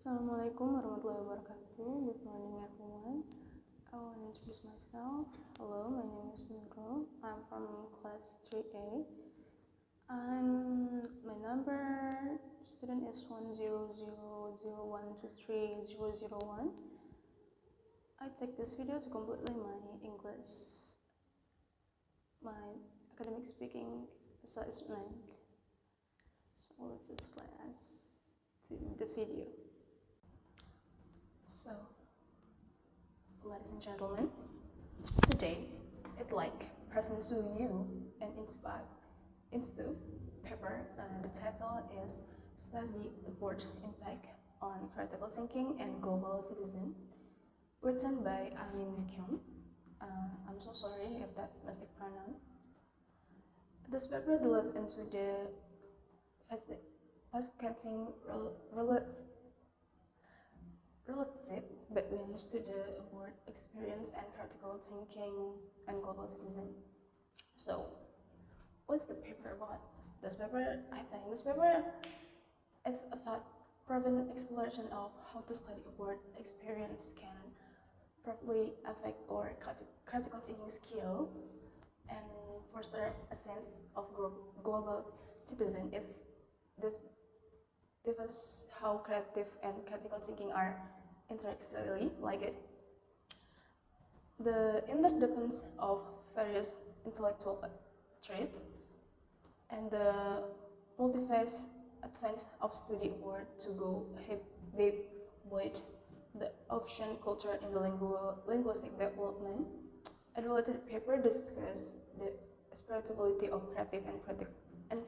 Assalamualaikum warahmatullahi wabarakatuh. Good morning everyone. I want to introduce myself. Hello, my name is Nurul. I'm from class 3A. My number student is 10001230001. I take this video to completely my English, my academic speaking assessment. So just let us to the video. So, ladies and gentlemen, today I'd like present to you an institute paper. The title is Study Abroad Impact on Critical Thinking and Global Citizen, written by Minh. I'm so sorry if that mistake pronoun. This paper delved into the fascinating relative between student abroad experience and critical thinking and global citizen. So, what's the paper about? I think this paper is a thought-proven exploration of how to study abroad experience can properly affect our critical thinking skill and foster a sense of global citizen. It's diverse how creative and critical thinking are interactively like the interdependence of various intellectual traits and the multi-phase advance of study abroad to go big with the Asian culture in the linguistic development. A related paper discusses the aspirability of creative and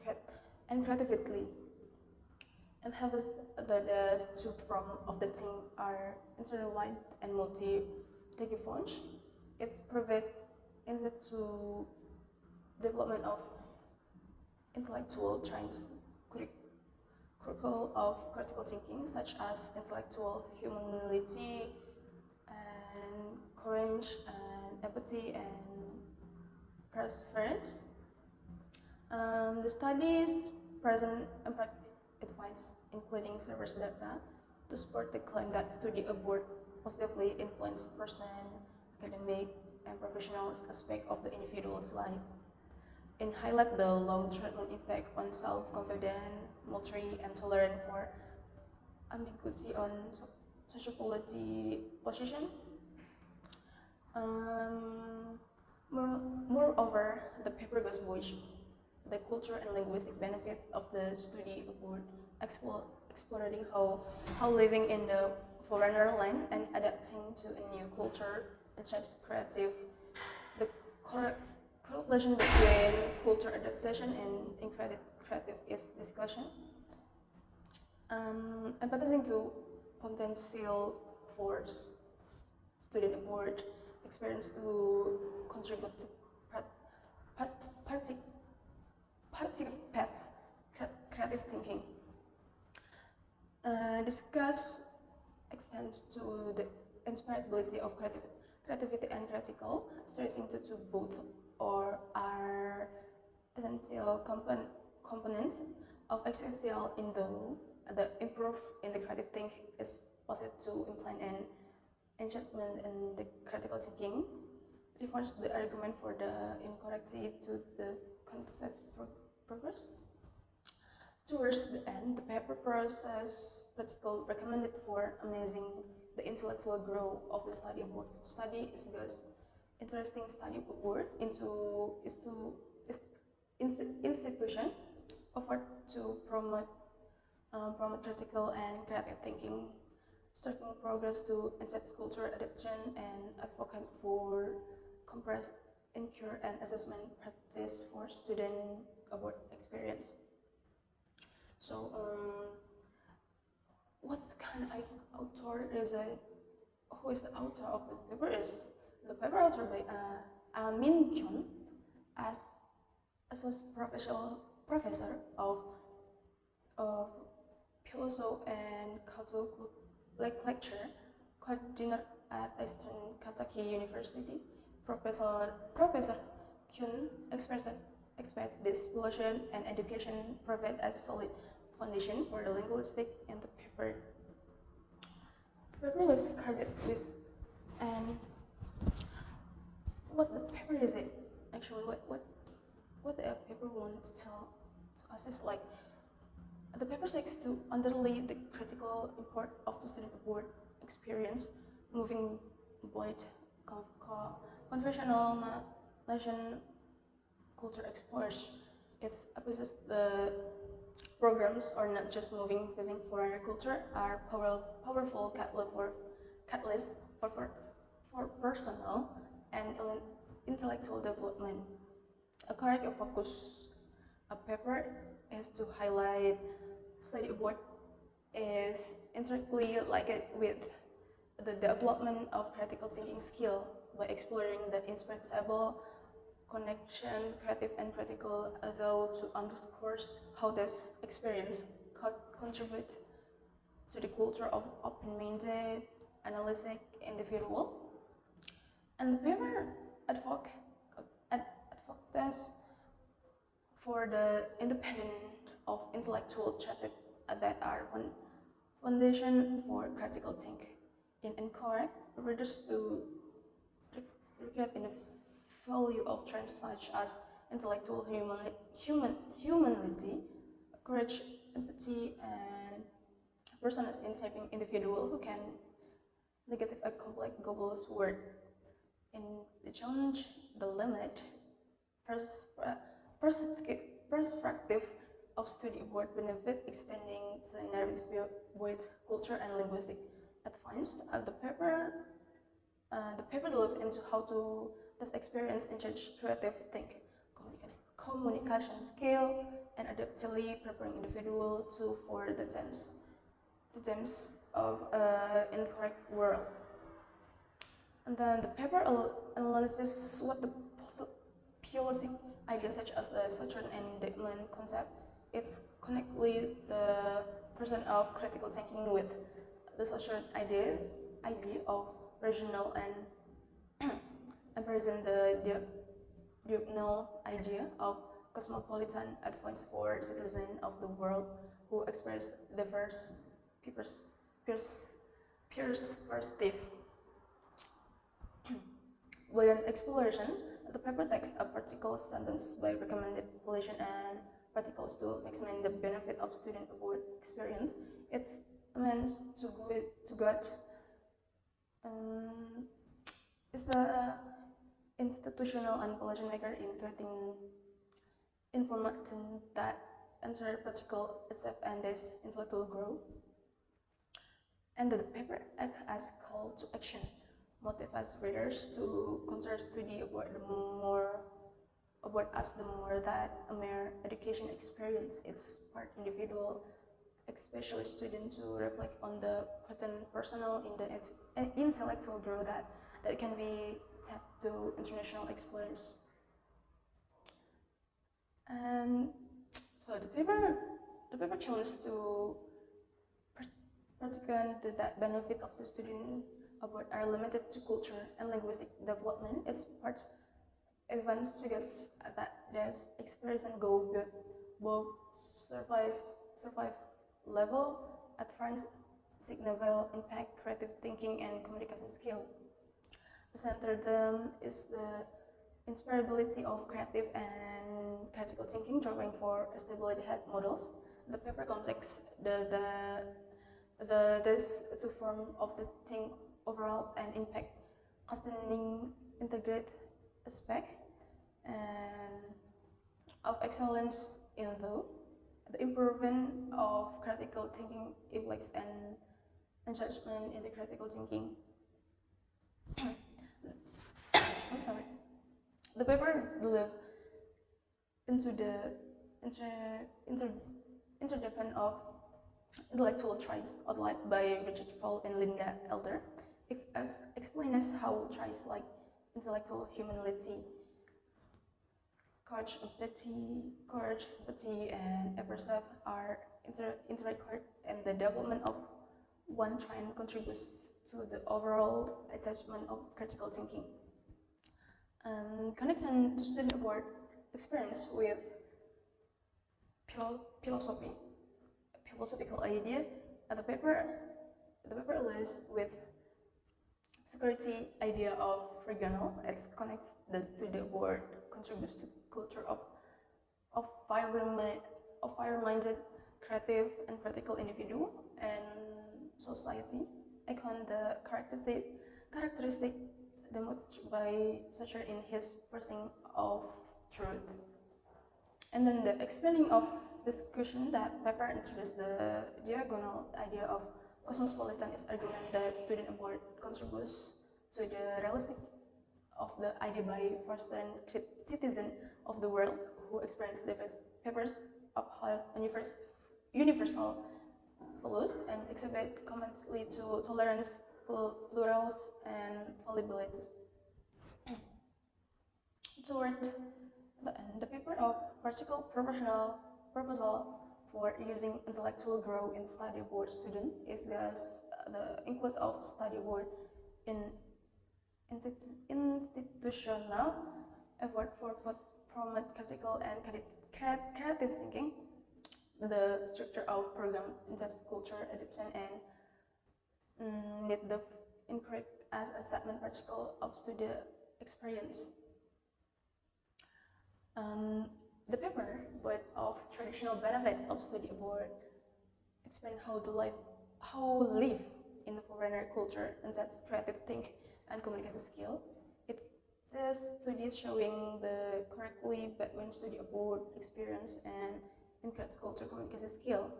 creativity. And emphasizes that the two forms of the thing are intertwined and multi-digifunct. It's provide into development of intellectual traits critical of critical thinking, such as intellectual humility and courage and empathy and perseverance. The studies present advice, including service data, to support the claim that study abroad positively influence person, academic, and professional aspect of the individual's life, and highlight the long-term impact on self-confidence, mobility, and tolerance for ambiguity on sociopolitical position. Moreover, the paper goes beyond the cultural and linguistic benefit of the study abroad, exploring how living in the foreign land and adapting to a new culture achieves creative. The correlation between culture adaptation and creative is discussion. Empathizing to potential for student abroad experience to contribute to participate creative thinking. Discuss extends to the inspirability of creativity and critical, stressing to both or are essential components of essential in the improve in the creative thinking is possible to implant an enchantment in the critical thinking. Refers the argument for the incorrectly to the confessed purpose. Towards the end, the paper process practical recommended for amazing the intellectual growth of the study abroad. Study is thus interesting study abroad into institution offered to promote critical and creative thinking, certain progress to insect culture adaptation, and advocate for compressed inquiry and assessment practice for student abroad experience. So, what kind of author is it? Who is the author of the paper? Is the paper author by Minh as associate professor of philosophy and cultural lecture, coordinator at Eastern Kentucky University. Professor Kuhn expects this pollution and education provide a solid foundation for the linguistic and the paper. was credited with, and what the paper is it actually? What the paper wants to tell to us is like the paper seeks to underlay the critical import of the student board experience, moving beyond conventional nation culture explores. It emphasizes the programs are not just moving visiting foreign culture, are powerful catalyst for personal and intellectual development. A correct focus a paper is to highlight study abroad is intricately linked with the development of critical thinking skill by exploring the inspirable connection, creative and critical, though to underscore how this experience could contribute to the culture of open-minded, analytic individual. And the paper advocates for the independence of intellectual traits that are one foundation for critical thinking. In encourage readers to recognize in the value of traits such as intellectual humanity, courage, empathy, and personality in shaping individual who can negative a complex global world. In the challenge, the limit, perspective of study abroad benefit extending the narrative with culture and linguistic advance. The paper delves into how to this experience encourage creative thinking, communication skill, and adaptability, preparing individual to for the themes of incorrect world. And then the paper analyzes what the policy ideas such as the social and development concept. It's connectly the person of critical thinking with the social idea of regional and embracing the diagonal idea of cosmopolitan advance for citizens of the world who express diverse perspective. By an exploration, the paper takes a particular sentence by recommended population and particles to maximize the benefit of student abroad experience. It's meant to get is the institutional and policymaker in creating information that answer practical accept and this intellectual growth. And the paper acts as call to action, motivates readers to consider study about the more that a mere education experience. It's part individual, especially students, to reflect on the present personal in the intellectual growth that can be tapped to international experience. And so the paper challenges to particularly that benefit of the student abroad are limited to culture and linguistic development. Its parts advanced suggests that this experience and go both survive level, advanced significant impact, creative thinking, and communication skill. The center them is the inspirability of creative and critical thinking, drawing for stability head models. The paper context this two form of the thing overall and impact, constantly integrate aspect and of excellence in the improvement of critical thinking influx and judgment in the critical thinking. I'm sorry. The paper delve into the interdependence of intellectual traits outlined by Richard Paul and Linda Elder. It explains how traits like intellectual humility, courage, empathy, and appreciation are interconnected, and the development of one trait contributes to the overall attachment of critical thinking. Connection to student abroad experience with philosophical idea. The paper lists with security idea of regional. It connects the study board, contributes to culture of fire-minded, creative, and practical individual and society. Icon the characteristic demonstrated by Sacher in his pursuit of truth. And then the expanding of discussion that paper introduced the diagonal idea of cosmopolitan is argument that student board contributes to the realistic of the idea by fostering citizen of the world who experience diverse papers uphold universal values and exhibit commonly to tolerance, plurals, and fallibilities. Toward the end, the paper of practical professional proposal for using intellectual growth in study board student is thus the include of study board in institutional effort for promote critical and creative thinking, the structure of program, just culture, adoption, and need the encourage as assessment practical of student experience. The paper, but of traditional benefit of study abroad, explain how live in the foreigner culture and that's creative think and communication skill. It is studies showing the correctly between study abroad experience and includes culture communication skill.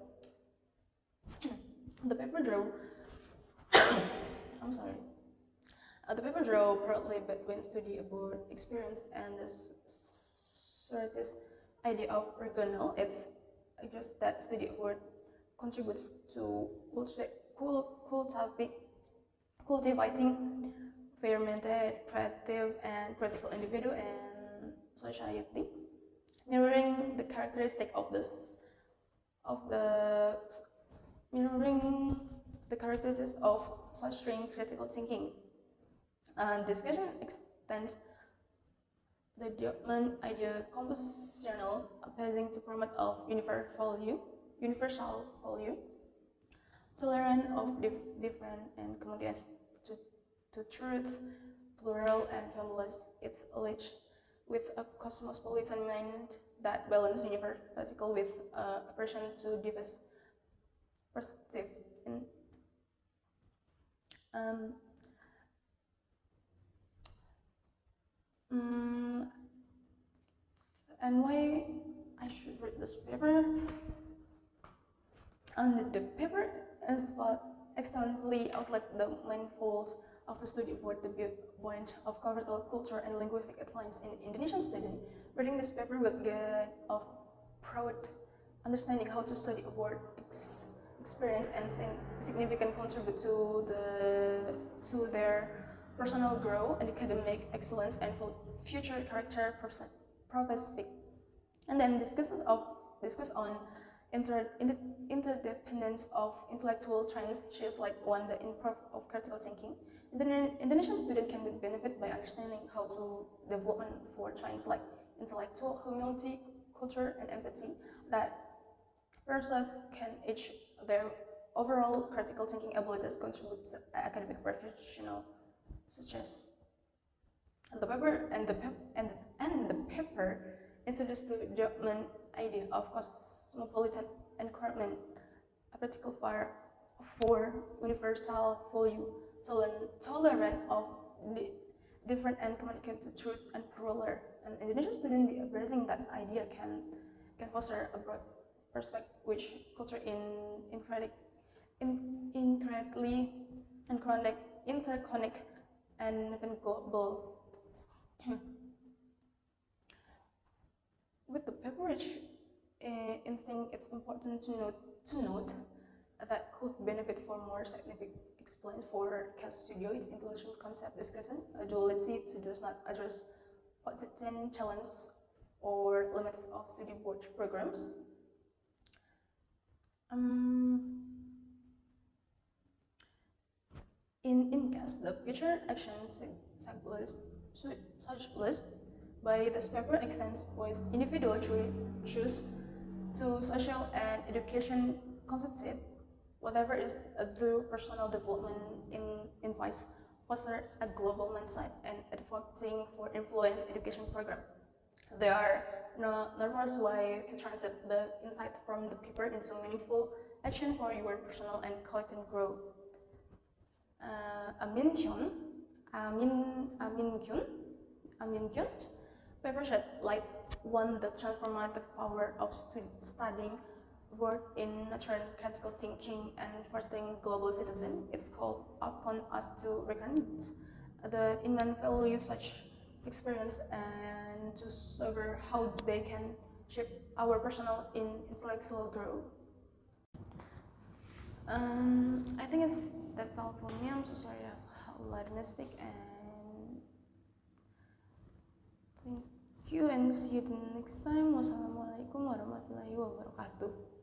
The paper draw I'm sorry. The paper draw partly between study abroad experience and this idea of regional. It's just that study abroad contributes to cultivating fair-minded, creative, and critical individual and society, mirroring the characteristic of fostering critical thinking. And discussion extends the development idea compositional appeasing to promote of universal value, tolerant of different and committed to truth, plural and families. It's alleged with a cosmopolitan mind that balance universal with a person to diverse perspective. And why I should read this paper? And the paper is what extensively outlet the main faults of the study board, the point of conversational culture and linguistic advance in Indonesian student. Reading this paper will get of proud understanding how to study abroad experience and significant contribute to their personal growth and academic excellence and for future character prospect. And then discuss on interdependence of intellectual trends, shares like one, the improve of critical thinking. The Indonesian student can benefit by understanding how to development for trends like intellectual humility, culture, and empathy that persons can each their overall critical thinking abilities contribute to academic professional success. And the paper introduced the development idea of cosmopolitan environment, a practical fire for universal value, tolerant of different and communicate the truth and plural. And Indonesian student embracing that idea can foster a broad perspective which culture incredibly interconnect and even global. With the beverage instinct, it's important to note that could benefit for more scientific explained for CAS Studio. Its intellectual concept discussion, a duality to does not address potent challenges or limits of study board programs. In CAS, the future actions such list by this paper extends with individual choose to social and education concepted, whatever is through personal development in vice foster a global mindset and advocating for influence education program. There are numerous ways to translate the insight from the paper into meaningful action for your personal and collective growth. Amin Kyun paper shed light on the transformative power of studying work in nurturing critical thinking and fostering global citizen. It's called upon us to recognize the inherent value such experience and to discover how they can shape our personal and intellectual growth. I think that's all for me. I'm so sorry I have a lot of mistake, and thank you and see you the next time. Wassalamualaikum warahmatullahi wabarakatuh.